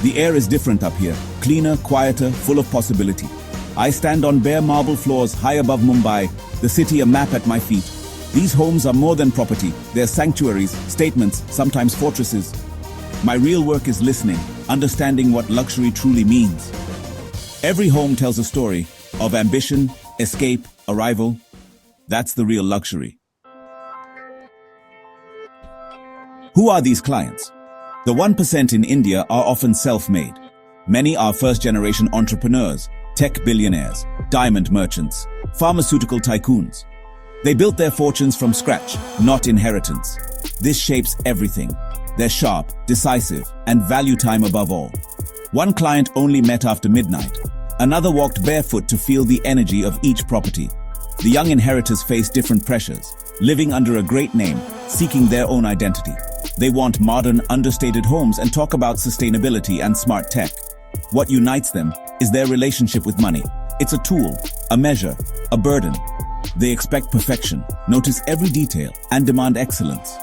The air is different up here, cleaner, quieter, full of possibility. I stand on bare marble floors high above Mumbai, the city a map at my feet. These homes are more than property. They're sanctuaries, statements, sometimes fortresses. My real work is listening, understanding what luxury truly means. Every home tells a story of ambition, escape, arrival. That's the real luxury. Who are these clients? The 1% in India are often self-made. Many are first-generation entrepreneurs, tech billionaires, diamond merchants, pharmaceutical tycoons. They built their fortunes from scratch, not inheritance. This shapes everything. They're sharp, decisive, and value time above all. One client only met after midnight. Another walked barefoot to feel the energy of each property. The young inheritors face different pressures, living under a great name, seeking their own identity. They want modern, understated homes and talk about sustainability and smart tech. What unites them is their relationship with money. It's a tool, a measure, a burden. They expect perfection, notice every detail, and demand excellence.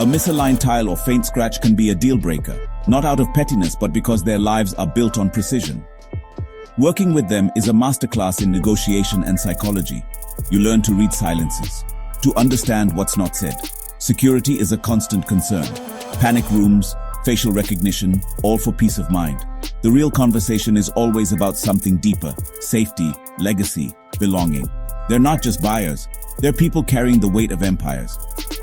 A misaligned tile or faint scratch can be a deal breaker, not out of pettiness but because their lives are built on precision. Working with them is a masterclass in negotiation and psychology. You learn to read silences, to understand what's not said. Security is a constant concern. Panic rooms, facial recognition, all for peace of mind. The real conversation is always about something deeper: safety, legacy, belonging. They're not just buyers, they're people carrying the weight of empires.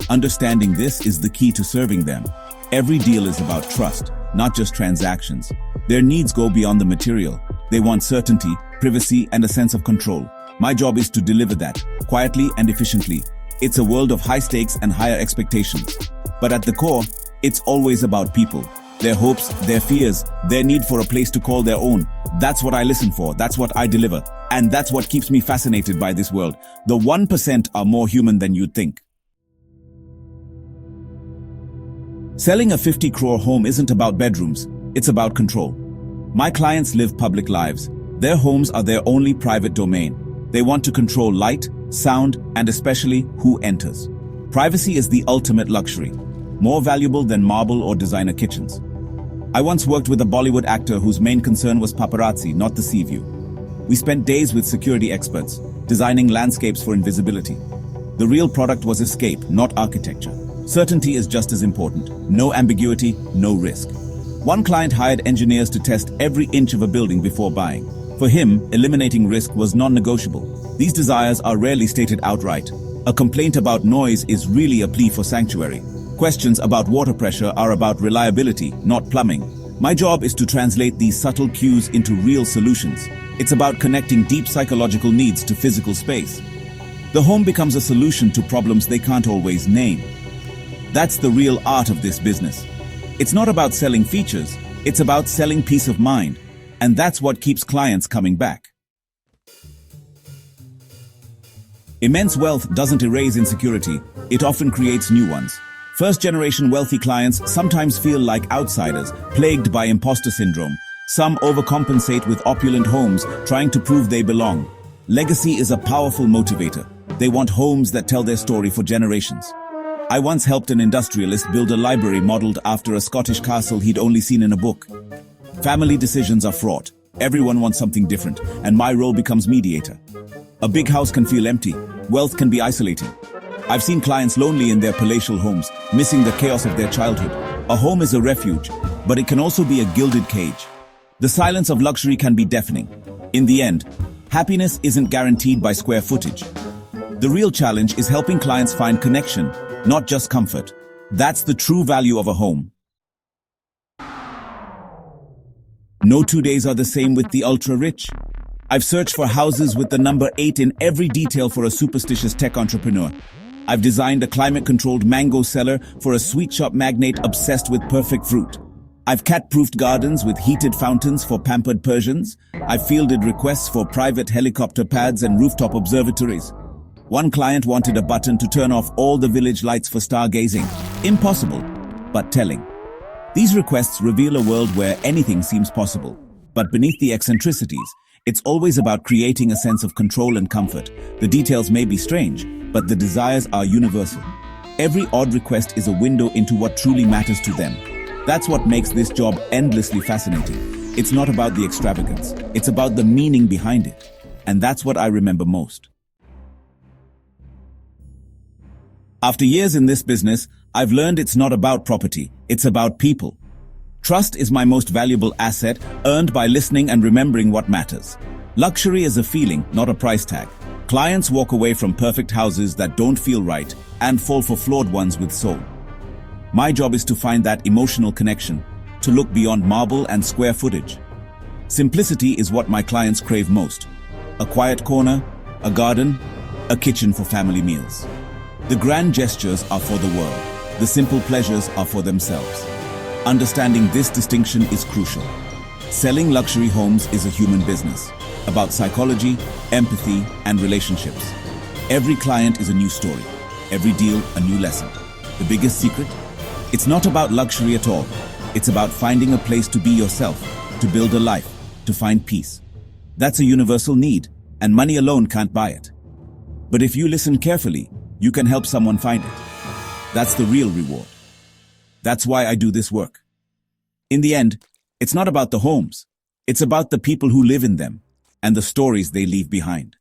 Understanding this is the key to serving them. Every deal is about trust, not just transactions. Their needs go beyond the material. They want certainty, privacy, and a sense of control. My job is to deliver that, quietly and efficiently. It's a world of high stakes and higher expectations. But at the core, it's always about people. Their hopes, their fears, their need for a place to call their own. That's what I listen for, that's what I deliver. And that's what keeps me fascinated by this world. The 1% are more human than you'd think. Selling a 50 crore home isn't about bedrooms, it's about control. My clients live public lives. Their homes are their only private domain. They want to control light, sound, and especially who enters. Privacy is the ultimate luxury, more valuable than marble or designer kitchens. I once worked with a Bollywood actor whose main concern was paparazzi, not the sea view. We spent days with security experts, designing landscapes for invisibility. The real product was escape, not architecture. Certainty is just as important. No ambiguity, no risk. One client hired engineers to test every inch of a building before buying. For him, eliminating risk was non-negotiable. These desires are rarely stated outright. A complaint about noise is really a plea for sanctuary. Questions about water pressure are about reliability, not plumbing. My job is to translate these subtle cues into real solutions. It's about connecting deep psychological needs to physical space. The home becomes a solution to problems they can't always name. That's the real art of this business. It's not about selling features, it's about selling peace of mind. And that's what keeps clients coming back. Immense wealth doesn't erase insecurity, it often creates new ones. First-generation wealthy clients sometimes feel like outsiders, plagued by imposter syndrome. Some overcompensate with opulent homes, trying to prove they belong. Legacy is a powerful motivator. They want homes that tell their story for generations. I once helped an industrialist build a library modeled after a Scottish castle he'd only seen in a book. Family decisions are fraught. Everyone wants something different, and my role becomes mediator. A big house can feel empty. Wealth can be isolating. I've seen clients lonely in their palatial homes, missing the chaos of their childhood. A home is a refuge, but it can also be a gilded cage. The silence of luxury can be deafening. In the end, happiness isn't guaranteed by square footage. The real challenge is helping clients find connection, not just comfort. That's the true value of a home. No 2 days are the same with the ultra-rich. I've searched for houses with the number 8 in every detail for a superstitious tech entrepreneur. I've designed a climate-controlled mango cellar for a sweet shop magnate obsessed with perfect fruit. I've cat-proofed gardens with heated fountains for pampered Persians. I've fielded requests for private helicopter pads and rooftop observatories. One client wanted a button to turn off all the village lights for stargazing. Impossible, but telling. These requests reveal a world where anything seems possible. But beneath the eccentricities, it's always about creating a sense of control and comfort. The details may be strange, but the desires are universal. Every odd request is a window into what truly matters to them. That's what makes this job endlessly fascinating. It's not about the extravagance, it's about the meaning behind it. And that's what I remember most. After years in this business, I've learned it's not about property, it's about people. Trust is my most valuable asset, earned by listening and remembering what matters. Luxury is a feeling, not a price tag. Clients walk away from perfect houses that don't feel right and fall for flawed ones with soul. My job is to find that emotional connection, to look beyond marble and square footage. Simplicity is what my clients crave most. A quiet corner, a garden, a kitchen for family meals. The grand gestures are for the world. The simple pleasures are for themselves. Understanding this distinction is crucial. Selling luxury homes is a human business, about psychology, empathy, and relationships. Every client is a new story. Every deal, a new lesson. The biggest secret? It's not about luxury at all. It's about finding a place to be yourself, to build a life, to find peace. That's a universal need, and money alone can't buy it. But if you listen carefully, you can help someone find it. That's the real reward. That's why I do this work. In the end, it's not about the homes. It's about the people who live in them and the stories they leave behind.